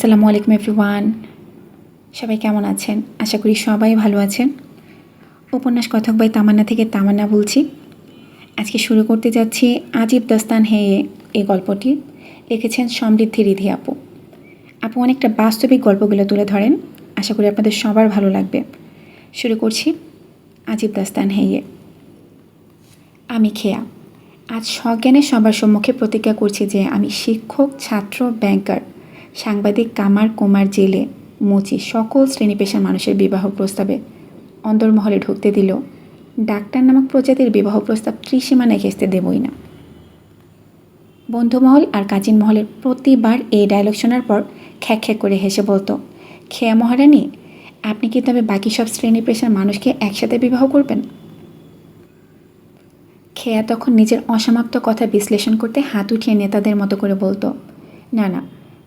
আসসালামু আলাইকুম এভরিওয়ান। সবাই কেমন আছেন? আশা করি সবাই ভালো আছেন। উপন্যাস কথক বাই তামান্না থেকে তামান্না বলছি। আজকে শুরু করতে যাচ্ছি আজিব দাস্তান হে এই গল্পটি। লিখেছেন সমৃদ্ধি রিধি আপু। আপু অনেকটা বাস্তবিক গল্পগুলো তুলে ধরেন। আশা করি আপনাদের সবার ভালো লাগবে। শুরু করছি আজিব দাস্তান হে। আমি খেয়া। আজ সজ্ঞানে সবার সম্মুখে প্রতিজ্ঞা করছি যে আমি শিক্ষক, ছাত্র, ব্যাংকার, সাংবাদিক, কামার, কুমার, জেলে, মুচি সকল শ্রেণী পেশার মানুষের বিবাহ প্রস্তাবে অন্দরমহলে ঢুকতে দিল ডাক্তার নামক প্রজাতির বিবাহ প্রস্তাব ত্রিসীমানায় ঘেঁচতে দেবই না। বন্ধুমহল আর কাজিন মহলের প্রতিবার এই ডায়লগ শোনার পর খ্যাক খ্যাক করে হেসে বলতো, খেয়া মহারানী, আপনি কি তবে বাকি সব শ্রেণী পেশার মানুষকে একসাথে বিবাহ করবেন? খেয়া তখন নিজের অসমাপ্ত কথা বিশ্লেষণ করতে হাত উঠিয়ে নেতাদের মতো করে বলতো, না না,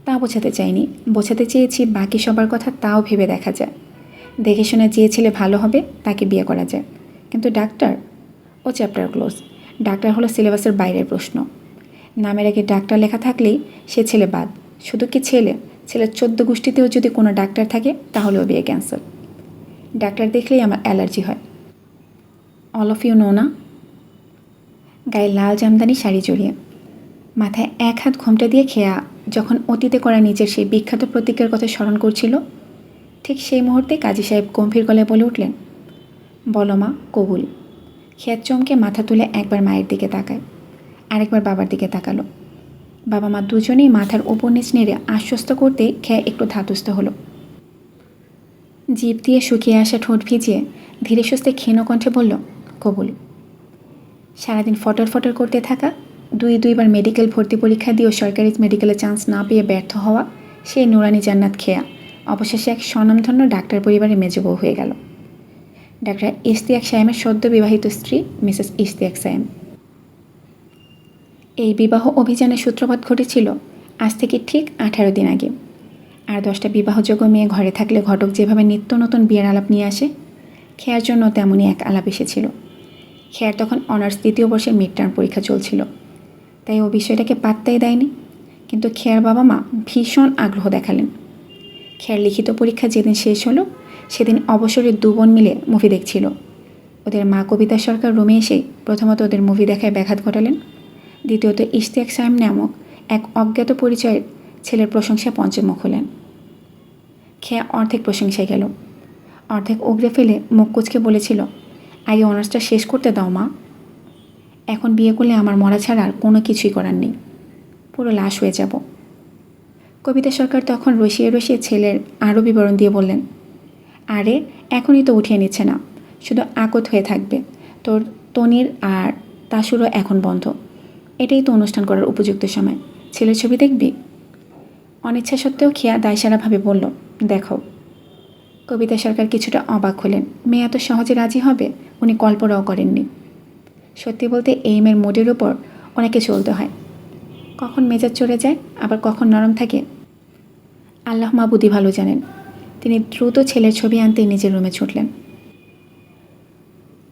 তা বোঝাতে চাইনি, বোঝাতে চেয়েছি বাকি সবার কথা তাও ভেবে দেখা যায়। দেখে শুনে যে ছেলে ভালো হবে তাকে বিয়ে করা যায়, কিন্তু ডাক্তার, ও চ্যাপ্টার ক্লোজ। ডাক্তার হলো সিলেবাসের বাইরের প্রশ্ন। নামের আগে ডাক্তার লেখা থাকলেই সে ছেলে বাদ। শুধু কি ছেলের 14 গোষ্ঠীতেও যদি কোনো ডাক্তার থাকে তাহলেও বিয়ে ক্যান্সেল। ডাক্তার দেখলেই আমার অ্যালার্জি হয়। অল অফ ইউ নো না? গায়ে লাল জামদানি শাড়ি জড়িয়ে মাথায় এক হাত ঘোমটা দিয়ে খেয়া যখন অতীতে করা নিজের সেই বিখ্যাত প্রতিজ্ঞার কথা স্মরণ করছিল, ঠিক সেই মুহূর্তে কাজী সাহেব গম্ভীর গলায় বলে উঠলেন, বলো মা, কবুল। খেয়া চমকে মাথা তুলে একবার মায়ের দিকে তাকায়, আরেকবার বাবার দিকে তাকালো। বাবা মা দুজনেই মাথার ওপর নিচ নেড়ে আশ্বস্ত করতে খেয়া একটু ধাতস্থ হলো। জিভ দিয়ে শুকিয়ে আসা ঠোঁট ভিজিয়ে ধীরে সুস্থে ক্ষীণ কণ্ঠে বলল, কবুল। সারাদিন ফটর ফটর করতে থাকা, দুইবার মেডিকেল ভর্তি পরীক্ষা দিয়েও সরকারি মেডিকেলে চান্স না পেয়ে ব্যর্থ হওয়া সেই নুরানি জান্নাত খেয়া অবশেষে এক স্বনামধন্য ডাক্তার পরিবারের মেজ বউ হয়ে গেল। ডাক্তার ইশতিয়াক সায়েমের সদ্য বিবাহিত স্ত্রী মিসেস ইশতিয়াক সায়েম। এই বিবাহ অভিযানের সূত্রপাত ঘটেছিল আজ থেকে ঠিক 18 দিন আগে। আর 10টা বিবাহযোগ্য মেয়ে ঘরে থাকলে ঘটক যেভাবে নিত্য নতুন বিয়ের আলাপ নিয়ে আসে, খেয়ার জন্য তেমনই এক আলাপ এসেছিল। খেয়ার তখন অনার্স 2য় বর্ষের মিড টার্ম পরীক্ষা চলছিল, তাই ও বিষয়টাকে পাত্তাই দেয়নি। কিন্তু খেয়ার বাবা মা ভীষণ আগ্রহ দেখালেন। খেয়ার লিখিত পরীক্ষা যেদিন শেষ হলো সেদিন অবসরে 2 বোন মিলে মুভি দেখছিল। ওদের মা কবিতা সরকার রুমে এসে প্রথমত ওদের মুভি দেখায় ব্যাঘাত ঘটালেন, দ্বিতীয়ত ইশতিয়াক সায়েম নামক এক অজ্ঞাত পরিচয়ের ছেলের প্রশংসায় পঞ্চমুখ হলেন। খেয়া অর্ধেক প্রশংসায় গেল, অর্ধেক উগরে ফেলে মুখ কুচকে বলেছিল, আগে অনার্সটা শেষ করতে দাও মা। এখন বিয়ে করলে আমার মরা ছাড়া আর কোনো কিছুই করার নেই, পুরো লাশ হয়ে যাব। কবিতা সরকার তখন রসিয়ে রসিয়ে ছেলের আরও বিবরণ দিয়ে বললেন, আরে এখনই তো উঠিয়ে নিচ্ছে না, শুধু আকত হয়ে থাকবে। তোর তনির আর তাসুরও এখন বন্ধ, এটাই তো অনুষ্ঠান করার উপযুক্ত সময়। ছেলের ছবি দেখবি? অনিচ্ছা সত্ত্বেও খেয়া দায়সারাভাবে বলল, দেখো। কবিতা সরকার কিছুটা অবাক হলেন। মেয়ে এত সহজে রাজি হবে উনি কল্পনাও করেননি। সত্যি বলতে এই মেয়ের মুডের ওপর অনেকে চলতে হয়, কখন মেজাজ চড়ে যায় আবার কখন নরম থাকে আল্লাহ মাবুদি ভালো জানেন। তিনি দ্রুত ছেলের ছবি আনতে নিজের রুমে ছুটলেন।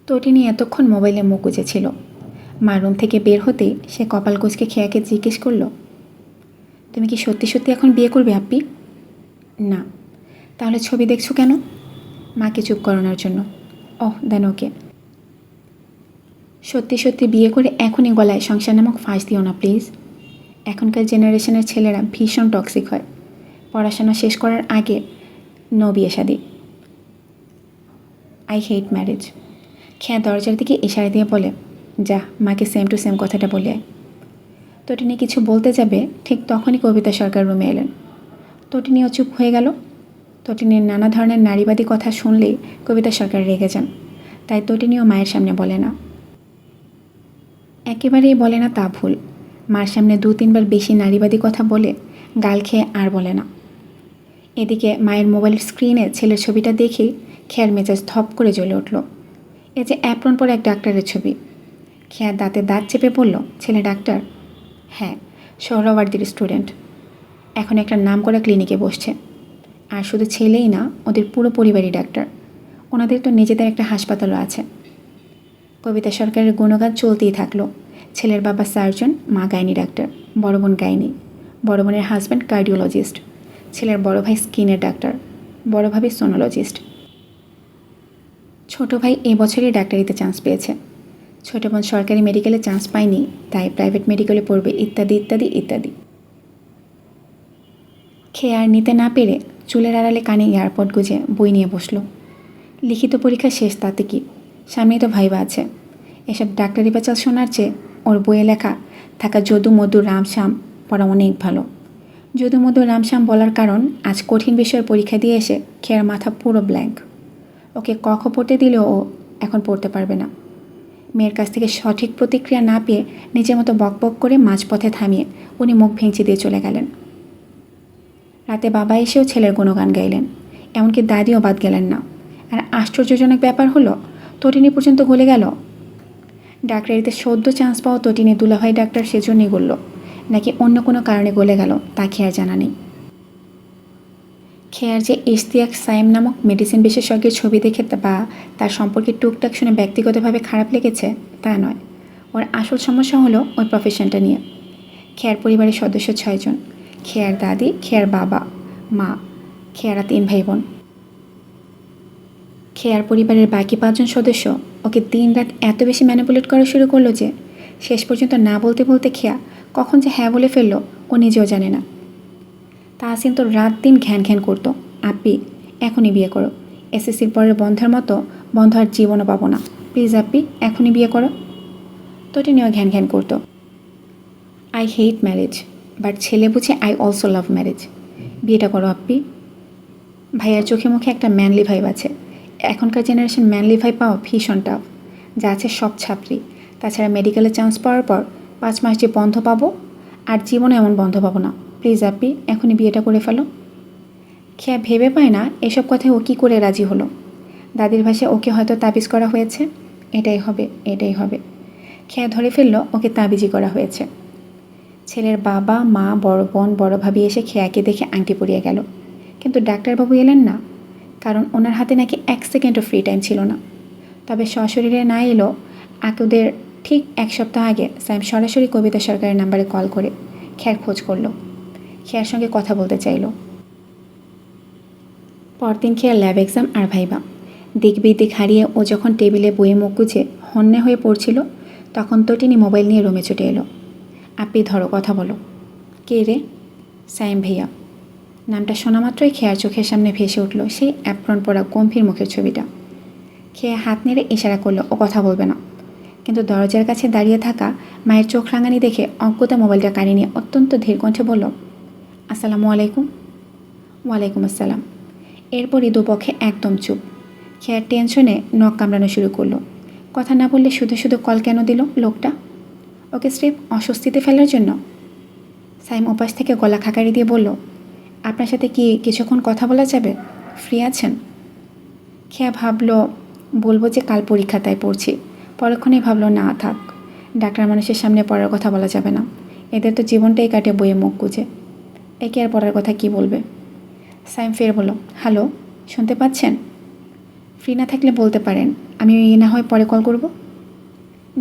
তটিনী এতক্ষণ মোবাইলে মুখ গুজেছিল। মা রুম থেকে বের হতেই সে কপাল কুঁচকে খেয়াকে জিজ্ঞেস করল, তুমি কি সত্যি সত্যি এখন বিয়ে করবে আপ্পি? না। তাহলে ছবি দেখছো কেন? মাকে চুপ করানোর জন্য। ওহ দেন ওকে। সত্যি সত্যি বিয়ে করে এখনই গলায় সংসার নামক ফাঁস দিও না প্লিজ। এখনকার জেনারেশনের ছেলেরা ভীষণ টক্সিক হয়। পড়াশোনা শেষ করার আগে নো বিয়ে শাদি। I hate marriage. খেয়া দরজার দিকে ইশারা দিয়ে বলে, যা মাকে সেম টু সেম কথাটা বলে আয়। তটিনী কিছু বলতে যাবে ঠিক তখনই কবিতা সরকার রুমে এলেন। তটিনীও চুপ হয়ে গেল। তটিনীর নানা ধরনের নারীবাদী কথা শুনলেই কবিতা সরকার রেগে যান, তাই তটিনীও মায়ের সামনে বলে না। একেবারেই বলে না তা ভুল, মার সামনে 2-3বার বেশি নারীবাদী কথা বলে গাল খেয়ে আর বলে না। এদিকে মায়ের মোবাইলের স্ক্রিনে ছেলের ছবিটা দেখেই খেয়ার মেজাজ ধপ করে জ্বলে উঠল। এ যে অ্যাপ্রন পরে এক ডাক্তারের ছবি। খেয়ার দাঁতে দাঁত চেপে বলল, ছেলে ডাক্তার? হ্যাঁ, সোহরাওয়ার্দীর স্টুডেন্ট, এখন একটা নামকরা ক্লিনিকে বসছে। আর শুধু ছেলেই না, ওদের পুরো পরিবারই ডাক্তার। ওনাদের তো নিজেদের একটা হাসপাতালও আছে। কবিতা সরকারের গুণগান চলতেই থাকলো। ছেলের বাবা সার্জন, মা গাইনি ডাক্তার, বড় বোন গাইনি, বড় বোনের হাজব্যান্ড কার্ডিওলজিস্ট, ছেলের বড় ভাই স্কিনের ডাক্তার, বড় ভাবি সোনোলজিস্ট। ছোট ভাই এবছরই ডাক্তারিতে চান্স পেয়েছে। ছোট বোন সরকারি মেডিকেলে চান্স পায়নি, তাই প্রাইভেট মেডিকেলে পড়বে, ইত্যাদি ইত্যাদি ইত্যাদি। খেয়ে আর নিতে না পেরে চুলের আড়ালে কানে এয়ারপড গুঁজে বই নিয়ে বসল। লিখিত পরীক্ষা শেষ, তাতে কি, সামনেই তো ভাইবা আছে। এসব ডাক্তারি পেঁচাল শোনার চেয়ে ওর বইয়ে লেখা থাকা যদু মধু রামশ্যাম পড়া অনেক ভালো। যদু মধু রামশ্যাম বলার কারণ, আজ কঠিন বিষয়ের পরীক্ষা দিয়ে এসে খেয়ার মাথা পুরো ব্ল্যাঙ্ক। ওকে ক খ পড়তে দিলেও ও এখন পড়তে পারবে না। মেয়ের কাছ থেকে সঠিক প্রতিক্রিয়া না পেয়ে নিজের মতো বকবক করে মাঝপথে থামিয়ে উনি মুখ ভেঙচি দিয়ে চলে গেলেন। রাতে বাবা এসেও ছেলের গুণগান গাইলেন, এমনকি দাদিও বাদ গেলেন না। আর আশ্চর্যজনক ব্যাপার হলো, তটিনী পর্যন্ত গলে গেল। ডাক্তারিতে সদ্য চান্স পাওয়া তটিনী দুলাভাই ডাক্তার সেজন্যই গলল, নাকি অন্য কোনো কারণে গলে গেল তা খেয়ার জানা নেই। খেয়ার যে ইশতিয়াক সাইম নামক মেডিসিন বিশেষজ্ঞের ছবি দেখে বা তার সম্পর্কে টুকটাক শুনে ব্যক্তিগতভাবে খারাপ লেগেছে তা নয়। ওর আসল সমস্যা হলো ওই প্রফেশনটা নিয়ে। খেয়ার পরিবারের সদস্য 6 জন। খেয়ার দাদি, খেয়ার বাবা, মা, খেয়ারা 3 ভাই বোন। খেয়ার পরিবারের বাকি 5 জন সদস্য ওকে দিনরাত এত বেশি ম্যানিপুলেট করা শুরু করলো যে শেষ পর্যন্ত না বলতে বলতে খেয়া কখন যে হ্যাঁ বলে ফেললো ও নিজেও জানে না। তাহসিন তো রাত দিন ঘ্যান ঘ্যান করতো, আপ্পি এখনই বিয়ে করো, এসএসসির পরের বন্ধের মতো বন্ধ আর জীবনও পাবো না, প্লিজ আপ্পি এখনই বিয়ে করো। তটিনীও ঘ্যান ঘ্যান করতো, আই হেট ম্যারেজ, বাট ছেলে বুঝে আই অলসো লাভ ম্যারেজ, বিয়েটা করো আপ্পি। ভাইয়ার চোখে মুখে একটা ম্যানলি ভাইব আছে। এখনকার জেনারেশন ম্যানলি ভাইব পাওয়া ভীষণ টাফ, যা আছে সব ছাত্রী। তাছাড়া মেডিকেলে চান্স পাওয়ার পর 5 মাস যে বন্ধ পাবো, আর জীবনে এমন বন্ধ পাবো না, প্লিজ আপ্পি এখনই বিয়েটা করে ফেলো। খেয়া ভেবে পায় না এসব কথায় ও কী করে রাজি হলো। দাদির ভাষায় ওকে হয়তো তাবিজ করা হয়েছে, এটাই হবে এটাই হবে। খেয়া ধরে ফেললো ওকে তাবিজই করা হয়েছে। ছেলের বাবা, মা, বড় বোন, বড় ভাবি এসে খেয়াকে দেখে আংটি পরিয়ে গেল, কিন্তু ডাক্তারবাবু এলেন না, কারণ ওনার হাতে নাকি 1 সেকেন্ডও ফ্রি টাইম ছিল না। তবে সশরীরে না এলো আকুদের ঠিক 1 সপ্তাহ আগে সাইম সরাসরি কবিতা সরকারের নাম্বারে কল করে খেয়ার খোঁজ করলো, খেয়ার সঙ্গে কথা বলতে চাইল। পরদিন খেয়ার ল্যাব এক্সাম আর ভাইবা। দিক বিদিক হারিয়ে ও যখন টেবিলে বইয়ে মুখ গুজে হন্যে হয়ে পড়ছিল, তখন তটিনী মোবাইল নিয়ে রুমে ছুটে এলো। আপনি ধরো, কথা বলো। কে রে? সাইম ভাইয়া। নামটা শোনা মাত্রই খেয়ার চোখের সামনে ভেসে উঠল সেই অ্যাপ্রন পরা গম্ভীর মুখের ছবিটা। খেয়ে হাত নেড়ে ইশারা করলো ও কথা বলবে না, কিন্তু দরজার কাছে দাঁড়িয়ে থাকা মায়ের চোখ রাঙানি দেখে অজ্ঞতা মোবাইলটা কানে নিয়ে অত্যন্ত ধীর কণ্ঠে বলল, আসসালামু আলাইকুম। ওয়ালাইকুম আসসালাম। এরপরই দুপক্ষে একদম চুপ। খেয়ার টেনশনে নখ কামড়ানো শুরু করলো। কথা না বললে শুধু শুধু কল কেন দিল লোকটা? ওকে স্রেফ অস্বস্তিতে ফেলার জন্য? সাইম ওপাশ থেকে গলা খাকারি দিয়ে বলল, আপনার সাথে কি কিছুক্ষণ কথা বলা যাবে? ফ্রি আছেন? খেয়া ভাবলো বলবো যে কাল পরীক্ষা তাই পড়ছি, পরক্ষণে ভাবলো না থাক, ডাক্তার মানুষের সামনে পড়ার কথা বলা যাবে না, এদের তো জীবনটাই কাটে বইয়ে মুখ গুজে, একে আর পড়ার কথা কি বলবে। সাইম ফের বলল, হ্যালো, শুনতে পাচ্ছেন? ফ্রি না থাকলে বলতে পারেন, আমি না হয় পরে কল করব।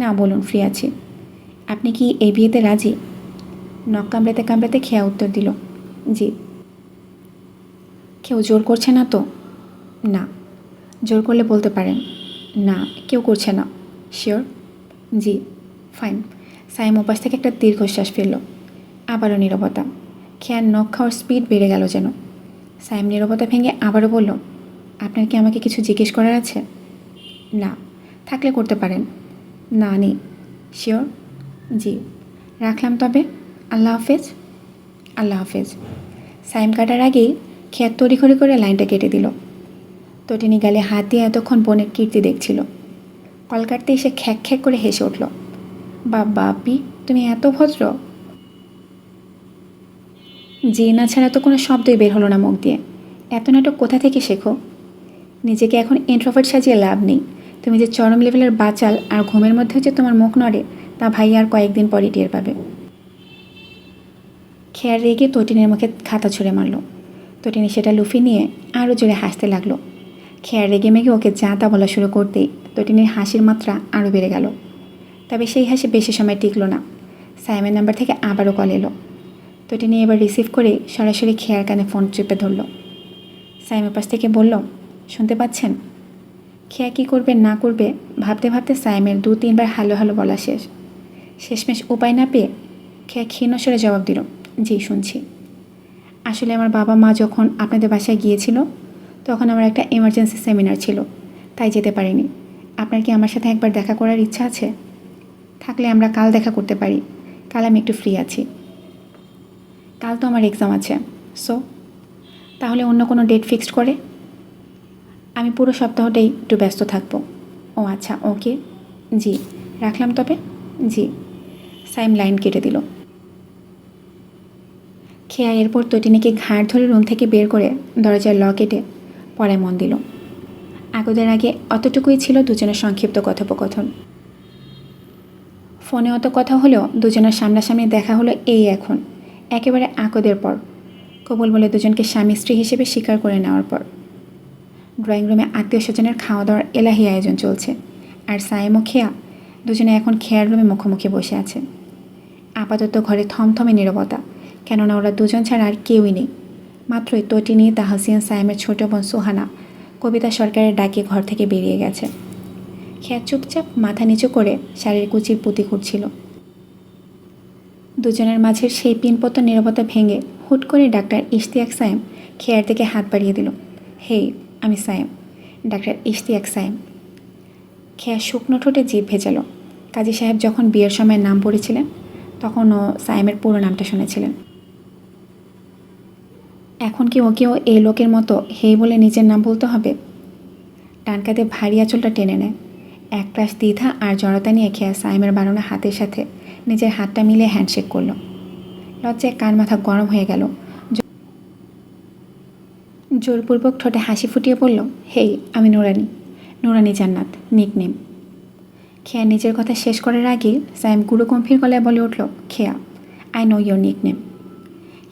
না, বলুন, ফ্রি আছি। আপনি কি এই বিয়েতে রাজি? নখ কামড়াতে কামড়াতে খেয়া উত্তর দিল, জি। কেউ জোর করছে না তো? না। জোর করলে বলতে পারেন, না কেউ করছে না। শিওর? জি। ফাইন। সাইম ওপাশ থেকে একটা দীর্ঘশ্বাস ফেলল। আবারও নীরবতা। খেয়ার নখ খাওয়ার স্পিড বেড়ে গেল যেন। সাইম নীরবতা ভেঙে আবারও বলল, আপনার কি আমাকে কিছু জিজ্ঞেস করার আছে? না। থাকলে করতে পারেন। না নেই। শিওর? জি। রাখলাম তবে, আল্লাহ হাফেজ। আল্লাহ হাফেজ। সাইম কাটার আগেই খেয়ার তড়িঘড়ি করে লাইনটা কেটে দিল। তটিনী গালে হাত দিয়ে এতক্ষণ বোনের কীর্তি দেখছিল। কল কাটতে এসে খ্যাক খ্যাক করে হেসে উঠল। বাবা আপি, তুমি এত ভদ্র। জি না ছাড়া তো কোনো শব্দই বের হলো না মুখ দিয়ে। এত নাটক কোথা থেকে শেখো? নিজেকে এখন ইন্ট্রোভার্ট সাজিয়ে লাভ নেই। তুমি যে চরম লেভেলের বাচাল আর ঘুমের মধ্যে যে তোমার মুখ নড়ে তা ভাই আর কয়েকদিন পরই টের পাবে। খেয়ার রেগে তটিনের মুখে খাতা ছুঁড়ে মারল। তটিনী সেটা লুফি নিয়ে আরও জোরে হাসতে লাগলো। খেয়ার রেগে মেগে ওকে যা তা বলা শুরু করতেই তটিনীর হাসির মাত্রা আরও বেড়ে গেল। তবে সেই হাসি বেশি সময় টিকল না। সাইমের নাম্বার থেকে আবারও কল এলো। তটিনী এবার রিসিভ করে সরাসরি খেয়ার কানে ফোন চেপে ধরল। সাইমের পাশ থেকে বলল, শুনতে পাচ্ছেন? খেয়া কী করবে না করবে ভাবতে ভাবতে সাইমের 2-3 বার হ্যালো হ্যালো বলা শেষ। শেষমেশ উপায় না পেয়ে খেয়া ক্ষীণস্বরে জবাব দিল, জি শুনছি। আসলে আমার বাবা মা যখন আপনাদের বাসায় গিয়েছিল তখন আমার একটা এমার্জেন্সি সেমিনার ছিল, তাই যেতে পারিনি। আপনার কি আমার সাথে একবার দেখা করার ইচ্ছা আছে? থাকলে আমরা কাল দেখা করতে পারি। কাল আমি একটু ফ্রি আছি। কাল তো আমার এক্সাম আছে। সো তাহলে অন্য কোনো ডেট ফিক্সড করে? আমি পুরো সপ্তাহটাই একটু ব্যস্ত থাকবো। ও আচ্ছা, ওকে, জি রাখলাম তবে। জি। সাইম লাইন কেটে দিল। খেয়া এরপর তটিনীকে ঘাড় ধরে রুম থেকে বের করে দরজার লক কেটে পড়ায় মন দিল। আগদের আগে অতটুকুই ছিল দুজনের সংক্ষিপ্ত কথোপকথন। ফোনে অত কথা হলেও দুজনের সামনাসামনি দেখা হলো এই এখন, একেবারে আকদের পর, কবুল বলে দুজনকে স্বামী স্ত্রী হিসেবে স্বীকার করে নেওয়ার পর। ড্রয়িং রুমে আত্মীয় স্বজনের খাওয়া দাওয়ার এলাহি আয়োজন চলছে, আর সাইম ও খেয়া দুজনে এখন খেয়ার রুমে মুখোমুখি বসে আছে। আপাতত ঘরে থমথমে নীরবতা, কেননা ওরা দুজন ছাড়া আর কেউই নেই। মাত্রই তটিনী, তাহসিন, সাইমের ছোট বোন সুহানা কবিতা সরকারের ডাকে ঘর থেকে বেরিয়ে গেছে। খেয়া চুপচাপ মাথা নিচু করে শাড়ির কুচির পুঁতি খুঁড়ছিল। দুজনের মাঝের সেই পিনপত নীরবতা ভেঙে হুট করে ডাক্তার ইশতিয়াক সায়েম খেয়ার দিকে হাত বাড়িয়ে দিল। হেই, আমি সায়েম, ডাক্তার ইশতিয়াক সায়েম। খেয়া শুকনো ঠোঁটে জিভ ভেজাল। কাজী সাহেব যখন বিয়ের সময় নাম পড়েছিলেন তখনও সায়েমের পুরো নামটা শুনেছিলেন। এখন কি ওকেও এই লোকের মতো হেই বলে নিজের নাম বলতে হবে? ডান কাঁধে ভারী আঁচলটা টেনে নেয়। এক ক্লাস দ্বিধা আর জড়তা নিয়ে খেয়া সাইমের বানানো হাতের সাথে নিজের হাতটা মিলিয়ে হ্যান্ডশেক করলো। লজ্জায় কান মাথা গরম হয়ে গেল। জোরপূর্বক ঠোঁটে হাসি ফুটিয়ে বলল, হেই, আমি নুরানি, নুরানি জান্নাত, নিকনেম। খেয়া নিজের কথা শেষ করার আগেই সাইম গুরু গম্ভীর গলায় বলে উঠল, খেয়া, আই নো ইয়োর নিকনেম।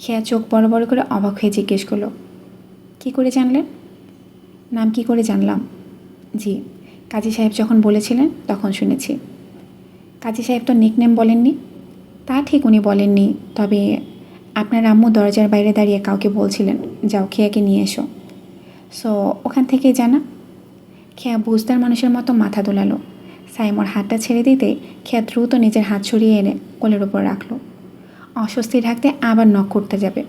খেয়া চোখ বড় বড় করে অবাক হয়ে জিজ্ঞেস করলো, কী করে জানলেন? নাম কি করে জানলাম? জি, কাজী সাহেব যখন বলেছিলেন তখন শুনেছি। কাজী সাহেব তো নিকনেম বলেননি। তা ঠিক উনি বলেননি, তবে আপনার আম্মু দরজার বাইরে দাঁড়িয়ে কাউকে বলছিলেন, যাও খেয়াকে নিয়ে এসো। সো ওখান থেকেই জানা। খেয়া বুঝদার মানুষের মতো মাথা দোলালো। সাইমর হাতটা ছেড়ে দিতে খেয়া দ্রুত নিজের হাত সরিয়ে এনে কোলের উপর রাখলো। অস্বস্তি ঢাকতে আবার নখ করতে যাবে,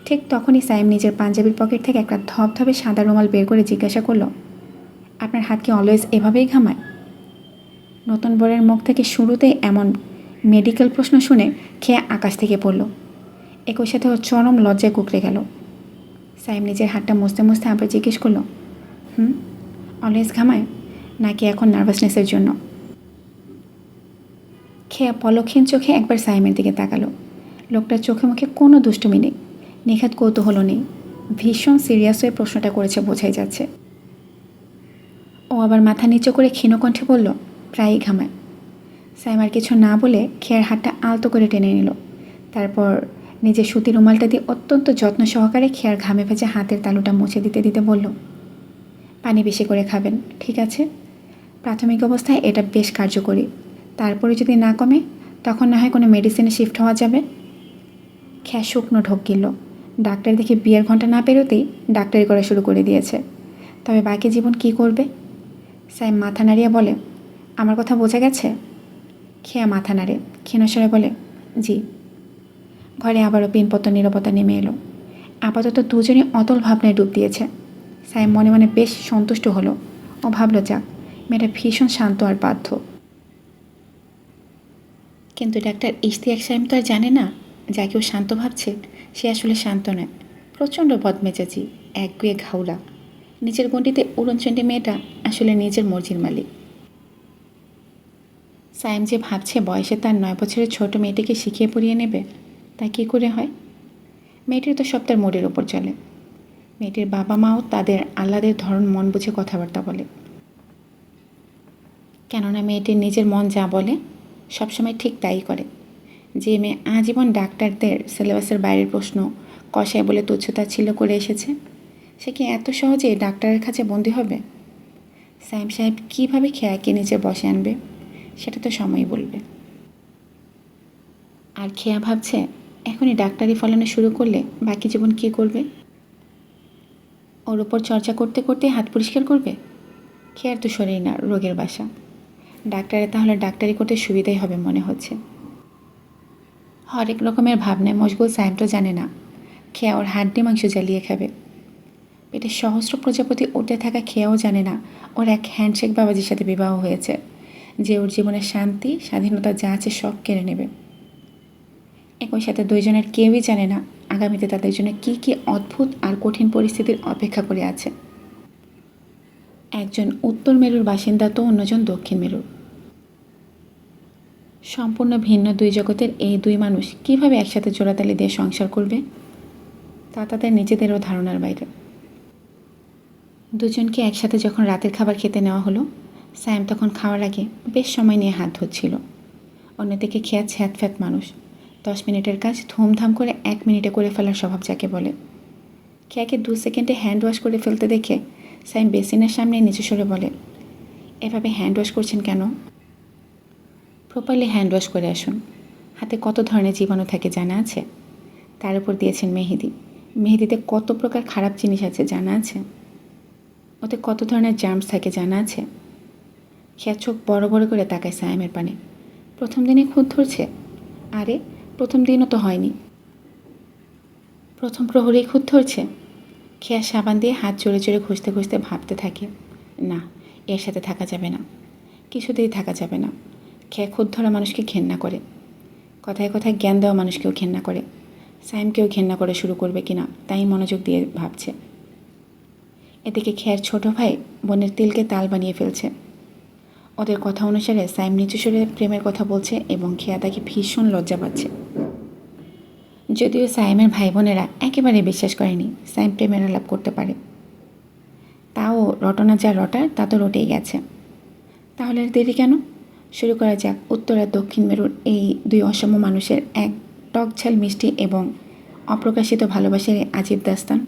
ঠিক তখনই সাইম নিজের পাঞ্জাবির পকেট থেকে একটা ধপধপে সাদা রুমাল বের করে জিজ্ঞাসা করলো, আপনার হাত কি অলওয়েজ এভাবেই ঘামায়? নতুন বরের মুখ থেকে শুরুতেই এমন মেডিকেল প্রশ্ন শুনে খেয়ে আকাশ থেকে পড়ল। একই সাথে ওর চরম লজ্জায় কুকড়ে গেল। সাইম নিজের হাতটা মুছতে মুছতে আবার জিজ্ঞেস করলো, অলওয়েজ ঘামায় নাকি এখন নার্ভাসনেসের জন্য? খেয়া পলক্ষীন চোখে একবার সাইমের দিকে তাকালো। লোকটার চোখে মুখে কোনো দুষ্টুমি নেই, নিখাত কৌতূহলও নেই। ভীষণ সিরিয়াস হয়ে প্রশ্নটা করেছে বোঝাই যাচ্ছে। ও আবার মাথা নিচু করে ক্ষীণকণ্ঠে বলল, প্রায়ই ঘামায়। সাইম আর কিছু না বলে খেয়ার হাতটা আলতো করে টেনে নিল। তারপর নিজের সুতির রুমালটা দিয়ে অত্যন্ত যত্ন সহকারে খেয়ার ঘামে ভেজে হাতের তালুটা মুছে দিতে দিতে বলল, পানি বেশি করে খাবেন, ঠিক আছে? প্রাথমিক অবস্থায় এটা বেশ কার্যকরী। তারপরে যদি না কমে তখন না হয় কোনো মেডিসিনে শিফট হওয়া যাবে। খেয়া শুকনো ঢোক গিলল। ডাক্তার দেখে বিয়ের ঘন্টা না পেরোতেই ডাক্তারি করা শুরু করে দিয়েছে। তবে বাকি জীবন কি করবে? সাইম মাথা নাড়িয়ে বলে, আমার কথা বোঝা গেছে? খেয়া মাথা নাড়ে, ক্ষীণস্বরে বলে, জি। ঘরে আবারও পিনপত্ত নীরবতা নেমে এলো। আপাতত দুজনই অতল ভাবনায় ডুব দিয়েছে। সাইম মনে মনে বেশ সন্তুষ্ট হলো। ও ভাবলো, যাক, মেয়েটা ভীষণ শান্ত আর বাধ্য। কিন্তু ডাক্তার ইশতিয়াক সাইম তো আর জানে না যা কেউ শান্ত ভাবছে সে আসলে শান্ত নয়। প্রচণ্ড বদমেজাজি, একগুয়ে ঘাউলা, নিজের গণ্ডিতে উড়নচণ্ডী মেয়েটা আসলে নিজের মর্জির মালিক। সাইম যে ভাবছে বয়সে তার 9 বছরের ছোট মেয়েটিকে শিখিয়ে পড়িয়ে নেবে, তা কী করে হয়? মেয়েটির তো সব তার মোড়ের ওপর চলে। মেয়েটির বাবা মাও তাদের আহ্লাদের ধরন মন বুঝে কথাবার্তা বলে। কেননা মেয়েটির নিজের মন যা বলে সবসময় ঠিক তাই করে। যে মেয়ে আজীবন ডাক্তারদের সিলেবাসের বাইরের প্রশ্ন কষায় বলে তুচ্ছতাচ্ছিল্য করে এসেছে, সে কি এত সহজে ডাক্তারের কাছে বন্দী হবে? সাইম সাহেব কীভাবে খেয়াকে নিচে বসে আনবে সেটা তো সময়ই বলবে। আর খেয়া ভাবছে এখনই ডাক্তারি ফলানো শুরু করলে বাকি জীবন কী করবে? ওর ওপর চর্চা করতে করতে হাত পরিষ্কার করবে? খেয়ার তো শরীর না, রোগের বাসা। ডাক্তারের তাহলে ডাক্তারি করতে সুবিধাই হবে মনে হচ্ছে। হরেক রকমের ভাবনায় মশগুল সাহেব তো জানে না খেয়া ওর হাড্ডি মাংস জ্বালিয়ে খাবে। পেটে সহস্র প্রজাপতি উঠতে থাকা খেয়াও জানে না ওর এক হ্যান্ডশেক বাবাজির সাথে বিবাহ হয়েছে, যে ওর জীবনের শান্তি স্বাধীনতা যা আছে সব কেড়ে নেবে। একই সাথে দুইজনের কেউই জানে না আগামীতে তাদের জন্য কী কী অদ্ভুত আর কঠিন পরিস্থিতির অপেক্ষা করে আছে। একজন উত্তর মেরুর বাসিন্দা তো অন্যজন দক্ষিণ মেরুর। সম্পূর্ণ ভিন্ন দুই জগতের এই দুই মানুষ কিভাবে একসাথে জোড়াতালি দিয়ে সংসার করবে তা তাদের নিজেদেরও ধারণার বাইরে। দুজনকে একসাথে যখন রাতের খাবার খেতে নেওয়া হলো, স্যাম তখন খাওয়ার আগে বেশ সময় নিয়ে হাত ধুচ্ছিল। অন্যদিকে খেয়া ছ্যাঁতফ্যাত মানুষ, 10 মিনিটের কাজ ধুমধাম করে 1 মিনিটে করে ফেলার স্বভাব যাকে বলে। খেয়াকে 2 সেকেন্ডে হ্যান্ড ওয়াশ করে ফেলতে দেখে স্যাম বেসিনের সামনে নিচু সরে বলে, এভাবে হ্যান্ড ওয়াশ করছেন কেন? প্রপারলি হ্যান্ড ওয়াশ করে আসুন। হাতে কত ধরনের জীবাণু থাকে জানা আছে? তার উপর দিয়েছেন মেহেদি। মেহেদিতে কত প্রকার খারাপ জিনিস আছে জানা আছে? ওতে কত ধরনের জার্মস থাকে জানা আছে? খেয়া চোখ বড় বড় করে তাকায় সায়ামের পানে। প্রথম দিনই খুঁত ধরছে? আরে প্রথম দিনও তো হয়নি, প্রথম প্রহরেই খুঁত ধরছে। খেয়া সাবান দিয়ে হাত জোরে জোরে ঘষতে ঘষতে ভাবতে থাকে, না, এর সাথে থাকা যাবে না, কিছুতেই থাকা যাবে না। খেয়া খুঁত ধরা মানুষকে ঘেন্না করে, কথায় কথায় জ্ঞান দেওয়া মানুষকেও ঘেন্না করে। সাইমকেও ঘেন্না করে শুরু করবে কিনা তাই মনোযোগ দিয়ে ভাবছে। এদিকে খেয়ার ছোট ভাই বোনের তিলকে তাল বানিয়ে ফেলছে। ওদের কথা অনুসারে সাইম নিচু সুরে প্রেমের কথা বলছে এবং খেয়া তাকে ভীষণ লজ্জা পাচ্ছে। যদিও সাইমের ভাই বোনেরা একেবারে বিশ্বাস করেনি সাইম প্রেমের আলাপ করতে পারে, তাও রটনা যা রটার তা তো রটেই গেছে। তাহলে আর দেরি কেন? শুরু করা যাক উত্তর আর দক্ষিণ মেরুর এই দুই অসম মানুষের এক টকঝাল মিষ্টি এবং অপ্রকাশিত ভালোবাসার আজীব দাস্তান।